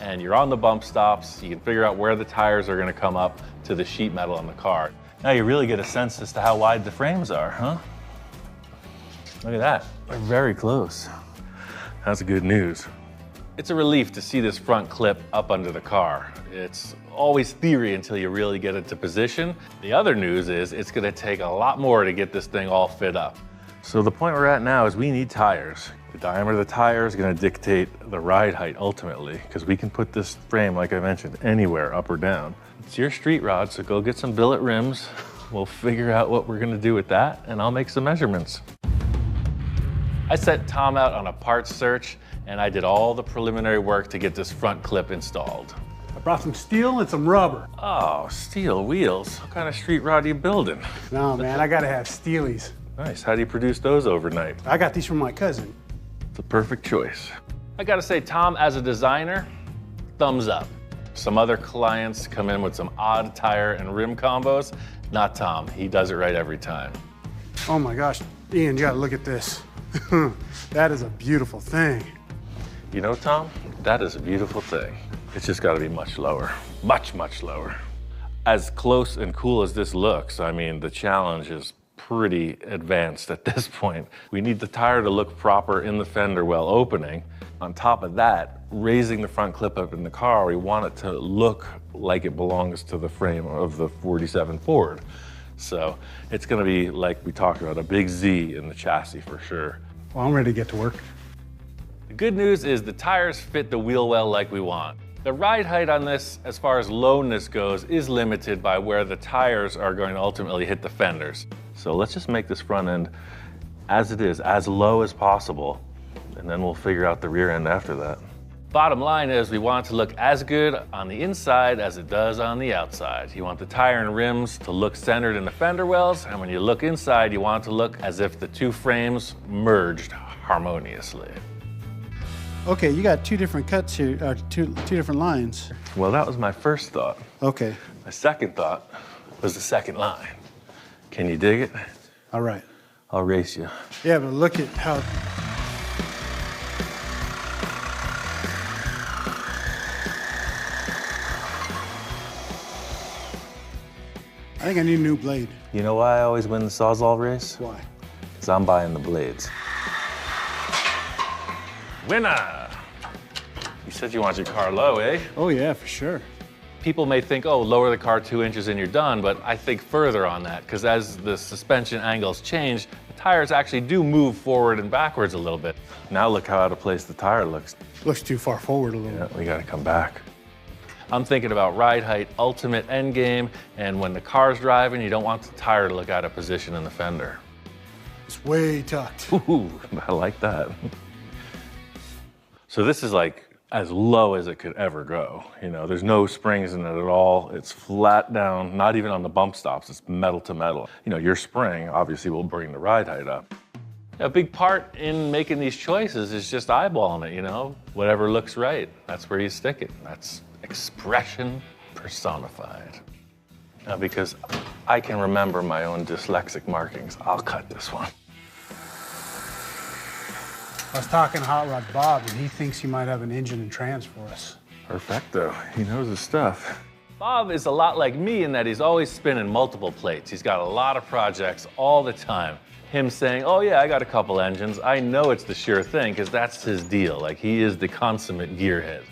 and you're on the bump stops. You can figure out where the tires are gonna come up to the sheet metal on the car. Now you really get a sense as to how wide the frames are, huh? Look at that, they're very close. That's good news. It's a relief to see this front clip up under the car. It's always theory until you really get it to position. The other news is it's gonna take a lot more to get this thing all fit up. So the point we're at now is we need tires. The diameter of the tire is gonna dictate the ride height ultimately, because we can put this frame, like I mentioned, anywhere, up or down. It's your street rod, so go get some billet rims. We'll figure out what we're gonna do with that, and I'll make some measurements. I sent Tom out on a parts search, and I did all the preliminary work to get this front clip installed. I brought some steel and some rubber. Oh, steel wheels. What kind of street rod are you building? No, man, I gotta have steelies. Nice. How do you produce those overnight? I got these from my cousin. It's a perfect choice. I gotta say, Tom, as a designer, thumbs up. Some other clients come in with some odd tire and rim combos. Not Tom. He does it right every time. Oh my gosh, Ian, you gotta look at this. That is a beautiful thing. You know, Tom, that is a beautiful thing. It's just gotta be much lower. Much, much lower. As close and cool as this looks, I mean, the challenge is pretty advanced at this point. We need the tire to look proper in the fender while opening. On top of that, raising the front clip up in the car, we want it to look like it belongs to the frame of the 47 Ford. So it's gonna be, like we talked about, a big Z in the chassis for sure. Well, I'm ready to get to work. The good news is the tires fit the wheel well like we want. The ride height on this, as far as lowness goes, is limited by where the tires are going to ultimately hit the fenders. So let's just make this front end as it is, as low as possible, and then we'll figure out the rear end after that. Bottom line is we want it to look as good on the inside as it does on the outside. You want the tire and rims to look centered in the fender wells, and when you look inside, you want it to look as if the two frames merged harmoniously. Okay, you got two different cuts here, two different lines. Well, that was my first thought. Okay. My second thought was the second line. Can you dig it? All right. I'll race you. Yeah, but look at how... I think I need a new blade. You know why I always win the Sawzall race? Why? Because I'm buying the blades. Winner! You said you want your car low, eh? Oh yeah, for sure. People may think, oh, lower the car 2 inches and you're done, but I think further on that, because as the suspension angles change, the tires actually do move forward and backwards a little bit. Now look how out of place the tire looks. Looks too far forward a little. Yeah, we gotta come back. I'm thinking about ride height, ultimate end game, and when the car's driving, you don't want the tire to look out of position in the fender. It's way tucked. Ooh, I like that. So this is like as low as it could ever go. You know, there's no springs in it at all. It's flat down, not even on the bump stops. It's metal to metal. You know, your spring obviously will bring the ride height up. A big part in making these choices is just eyeballing it, you know? Whatever looks right, that's where you stick it. That's expression personified. Now, because I can remember my own dyslexic markings, I'll cut this one. I was talking to Hot Rod Bob, and he thinks he might have an engine and trans for us. Perfecto. He knows his stuff. Bob is a lot like me in that he's always spinning multiple plates. He's got a lot of projects all the time. Him saying, oh yeah, I got a couple engines. I know it's the sure thing, because that's his deal. Like, he is the consummate gearhead.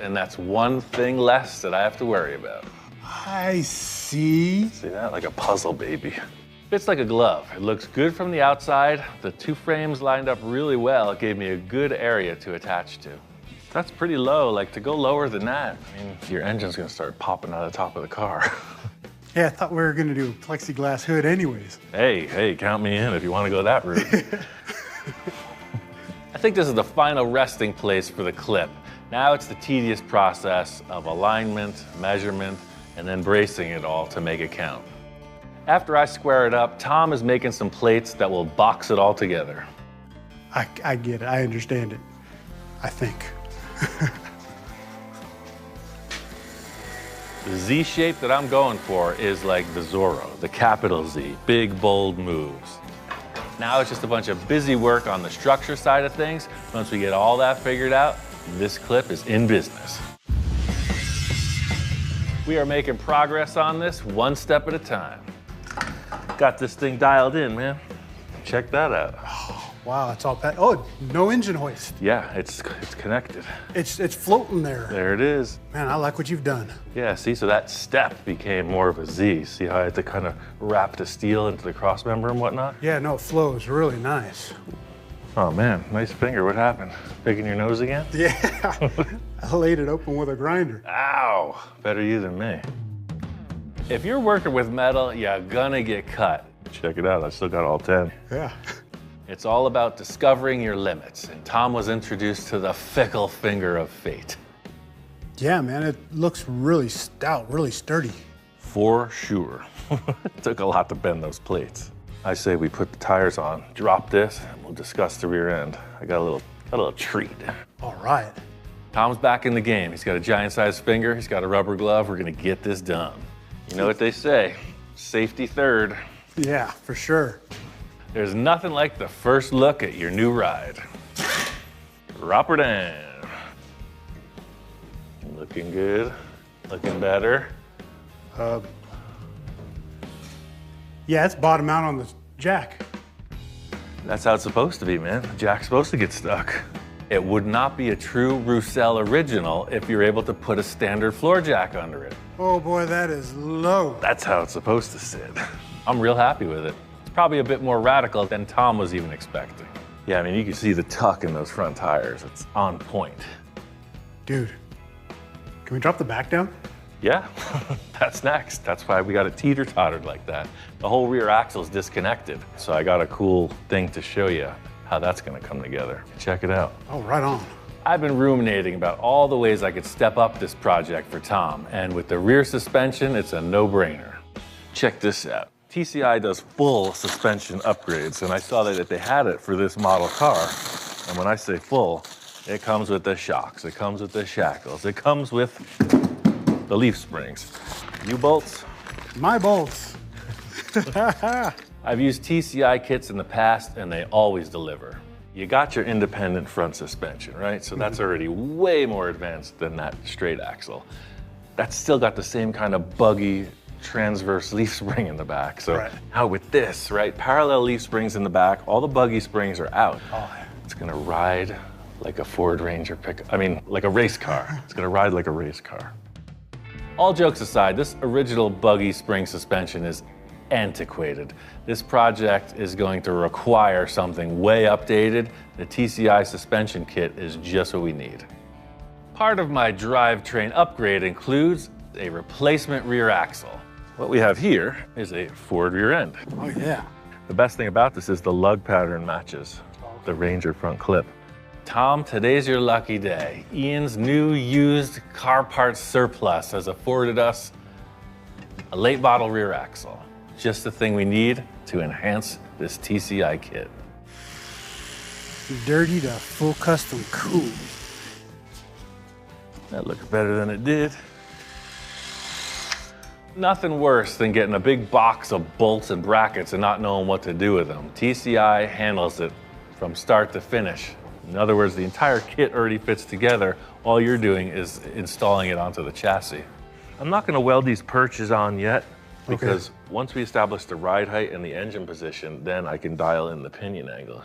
And that's one thing less that I have to worry about. I see. See that? Like a puzzle, baby. Fits like a glove. It looks good from the outside. The two frames lined up really well. It gave me a good area to attach to. That's pretty low. Like, to go lower than that, I mean, your engine's gonna start popping out of the top of the car. Yeah, I thought we were gonna do a plexiglass hood anyways. Hey, count me in if you want to go that route. I think this is the final resting place for the clip. Now it's the tedious process of alignment, measurement, and then bracing it all to make it count. After I square it up, Tom is making some plates that will box it all together. I get it, I understand it, I think. The Z shape that I'm going for is like the Zorro, the capital Z, big, bold moves. Now it's just a bunch of busy work on the structure side of things. Once we get all that figured out, this clip is in business. We are making progress on this one step at a time. Got this thing dialed in, man. Check that out. Wow, it's all packed. Oh, no engine hoist. Yeah, it's connected. It's floating there. There it is. Man, I like what you've done. Yeah, see, so that step became more of a Z. See how I had to kind of wrap the steel into the cross member and whatnot? Yeah, no, it flows really nice. Oh man, nice finger. What happened? Picking your nose again? Yeah, I laid it open with a grinder. Ow, better you than me. If you're working with metal, you're gonna get cut. Check it out, I still got all 10. Yeah. It's all about discovering your limits, and Tom was introduced to the fickle finger of fate. Yeah, man, it looks really stout, really sturdy. For sure. It took a lot to bend those plates. I say we put the tires on, drop this, and we'll discuss the rear end. I got a little treat. All right. Tom's back in the game. He's got a giant-sized finger, he's got a rubber glove. We're gonna get this done. You know what they say, safety third. Yeah, for sure. There's nothing like the first look at your new ride. Drop her down. Looking good, looking better. Yeah, it's bottom out on the jack. That's how it's supposed to be, man. The jack's supposed to get stuck. It would not be a true Roussel original if you're able to put a standard floor jack under it. Oh boy, that is low. That's how it's supposed to sit. I'm real happy with it. It's probably a bit more radical than Tom was even expecting. Yeah, I mean, you can see the tuck in those front tires. It's on point. Dude, can we drop the back down? Yeah, that's next. That's why we got it teeter-tottered like that. The whole rear axle is disconnected. So I got a cool thing to show you how that's gonna come together. Check it out. Oh, right on. I've been ruminating about all the ways I could step up this project for Tom, and with the rear suspension, it's a no-brainer. Check this out. TCI does full suspension upgrades, and I saw that they had it for this model car. And when I say full, it comes with the shocks, it comes with the shackles, it comes with the leaf springs. U-bolts? My bolts. I've used TCI kits in the past, and they always deliver. You got your independent front suspension, right? So that's already way more advanced than that straight axle. That's still got the same kind of buggy transverse leaf spring in the back. So right. Now with this, right, parallel leaf springs in the back, all the buggy springs are out. Oh. It's gonna ride like a Ford Ranger pickup. I mean, like a race car. It's gonna ride like a race car. All jokes aside, this original buggy spring suspension is antiquated. This project is going to require something way updated. The TCI suspension kit is just what we need. Part of my drivetrain upgrade includes a replacement rear axle. What we have here is a Ford rear end. Oh, yeah. The best thing about this is the lug pattern matches the Ranger front clip. Tom, today's your lucky day. Ian's new used car parts surplus has afforded us a late model rear axle. Just the thing we need to enhance this TCI kit. Dirty to full custom cool. That looks better than it did. Nothing worse than getting a big box of bolts and brackets and not knowing what to do with them. TCI handles it from start to finish. In other words, the entire kit already fits together. All you're doing is installing it onto the chassis. I'm not going to weld these perches on yet because once we establish the ride height and the engine position, then I can dial in the pinion angle.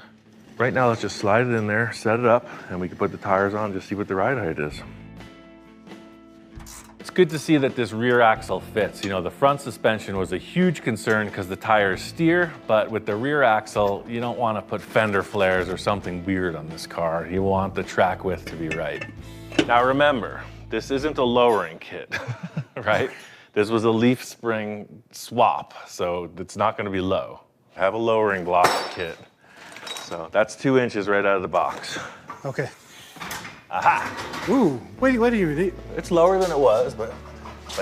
Right now, let's just slide it in there, set it up, and we can put the tires on, just see what the ride height is. It's good to see that this rear axle fits. You know, the front suspension was a huge concern because the tires steer, but with the rear axle, you don't want to put fender flares or something weird on this car. You want the track width to be right. Now remember, this isn't a lowering kit, right? This was a leaf spring swap, so it's not going to be low. I have a lowering block kit. So that's 2 inches right out of the box. Okay. Aha! Ooh, what do you need? It's lower than it was, but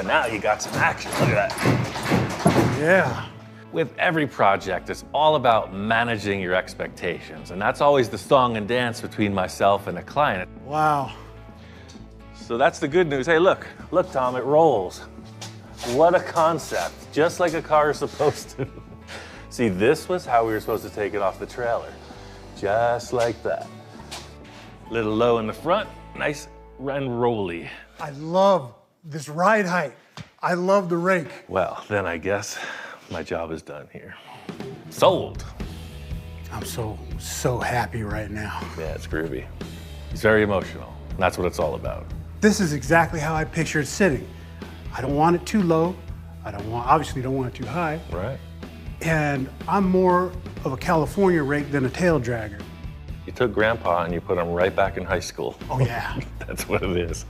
now you got some action. Look at that. Yeah. With every project, it's all about managing your expectations, and that's always the song and dance between myself and a client. Wow. So that's the good news. Hey, look, Tom, it rolls. What a concept, just like a car is supposed to. See, this was how we were supposed to take it off the trailer. Just like that. Little low in the front, nice and rolly. I love this ride height. I love the rake. Well, then I guess my job is done here. Sold. I'm so happy right now. Yeah, it's groovy. He's very emotional, and that's what it's all about. This is exactly how I picture it sitting. I don't want it too low. Obviously don't want it too high. Right. And I'm more of a California rake than a tail dragger. You took Grandpa and you put him right back in high school. Oh yeah. That's what it is.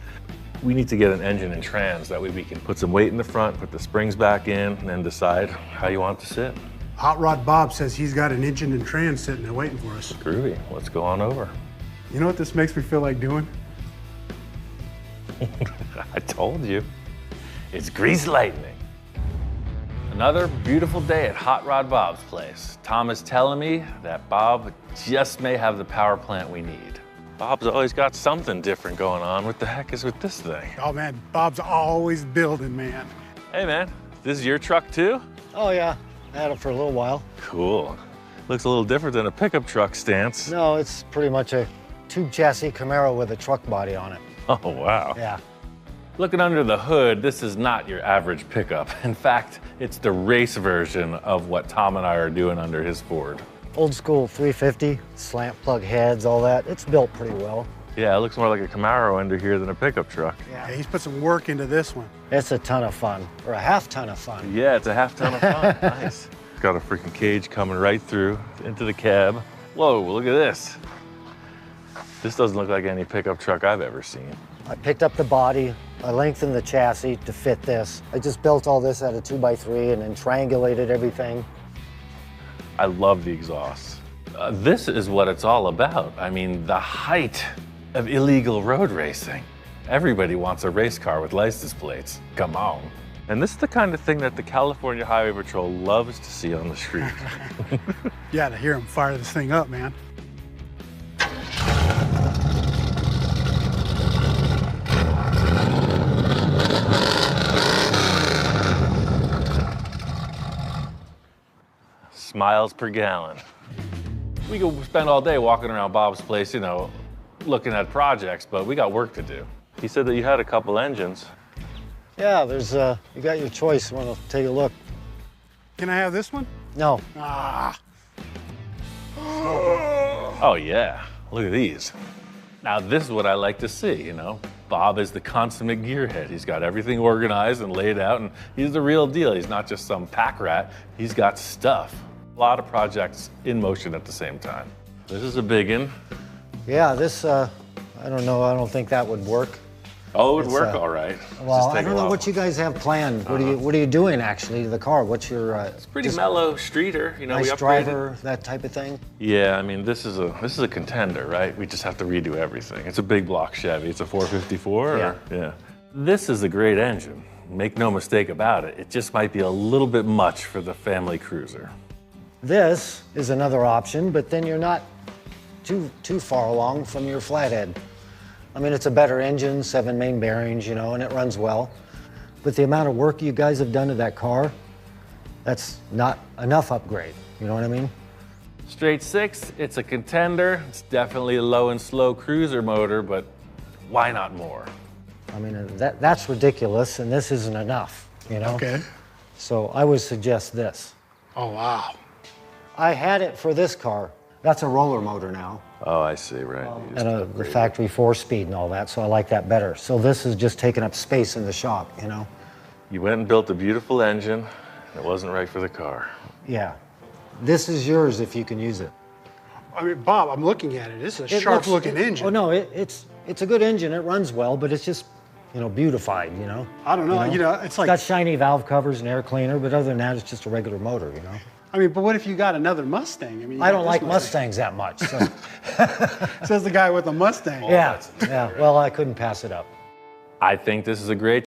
We need to get an engine and trans. That way we can put some weight in the front, put the springs back in, and then decide how you want it to sit. Hot Rod Bob says he's got an engine and trans sitting there waiting for us. Groovy. Let's go on over. You know what this makes me feel like doing? I told you. It's grease lightning. Another beautiful day at Hot Rod Bob's place. Tom is telling me that Bob just may have the power plant we need. Bob's always got something different going on. What the heck is with this thing? Oh man, Bob's always building, man. Hey man, this is your truck too? Oh yeah, I had it for a little while. Cool. Looks a little different than a pickup truck stance. No, it's pretty much a tube chassis Camaro with a truck body on it. Oh wow. Yeah. Looking under the hood, this is not your average pickup. In fact, it's the race version of what Tom and I are doing under his Ford. Old school 350, slant plug heads, all that. It's built pretty well. Yeah, it looks more like a Camaro under here than a pickup truck. Yeah, he's put some work into this one. It's a ton of fun, or a half ton of fun. Yeah, it's a half ton of fun. Nice. Got a freaking cage coming right through into the cab. Whoa, look at this. This doesn't look like any pickup truck I've ever seen. I picked up the body, I lengthened the chassis to fit this. I just built all this out of 2x3 and then triangulated everything. I love the exhaust. This is what it's all about. I mean, the height of illegal road racing. Everybody wants a race car with license plates. Come on. And this is the kind of thing that the California Highway Patrol loves to see on the street. Yeah, to hear him fire this thing up, man. Miles per gallon. We could spend all day walking around Bob's place, you know, looking at projects, but we got work to do. He said that you had a couple engines. Yeah, there's, you got your choice. Want to take a look? Can I have this one? No. Ah. Oh yeah, look at these. Now this is what I like to see, you know. Bob is the consummate gearhead. He's got everything organized and laid out, and he's the real deal. He's not just some pack rat, he's got stuff. A lot of projects in motion at the same time. This is a big one. Yeah, this, I don't know, I don't think that would work. Oh, it would work all right. Well, I don't know what you guys have planned. What are you doing actually to the car? What's your? It's pretty mellow streeter, you know. Nice we upgraded. driver, that type of thing. Yeah, I mean this is a contender, right? We just have to redo everything. It's a big block Chevy. It's a 454. Yeah. Yeah. This is a great engine. Make no mistake about it. It just might be a little bit much for the family cruiser. This is another option, but then you're not too far along from your flathead. I mean, it's a better engine, 7 main bearings, you know, and it runs well. But the amount of work you guys have done to that car, that's not enough upgrade, you know what I mean? Straight 6, it's a contender. It's definitely a low and slow cruiser motor, but why not more? I mean, that's ridiculous, and this isn't enough, you know? Okay. So I would suggest this. Oh, wow. I had it for this car. That's a roller motor now. Oh, I see, right. You just And the upgraded. factory 4-speed and all that, so I like that better. So this is just taking up space in the shop, you know? You went and built a beautiful engine, and it wasn't right for the car. Yeah. This is yours if you can use it. I mean, Bob, I'm looking at it. This is a It sharp-looking looks- engine. Oh, no, it's a good engine. It runs well, but it's just, you know, beautified, you know? I don't know. You know, it's like, got shiny valve covers and air cleaner, but other than that, it's just a regular motor, you know? I mean, but what if you got another Mustang? I mean, I don't like Mustangs that much, so. Says the guy with a Mustang. Yeah, well, I couldn't pass it up. I think this is a great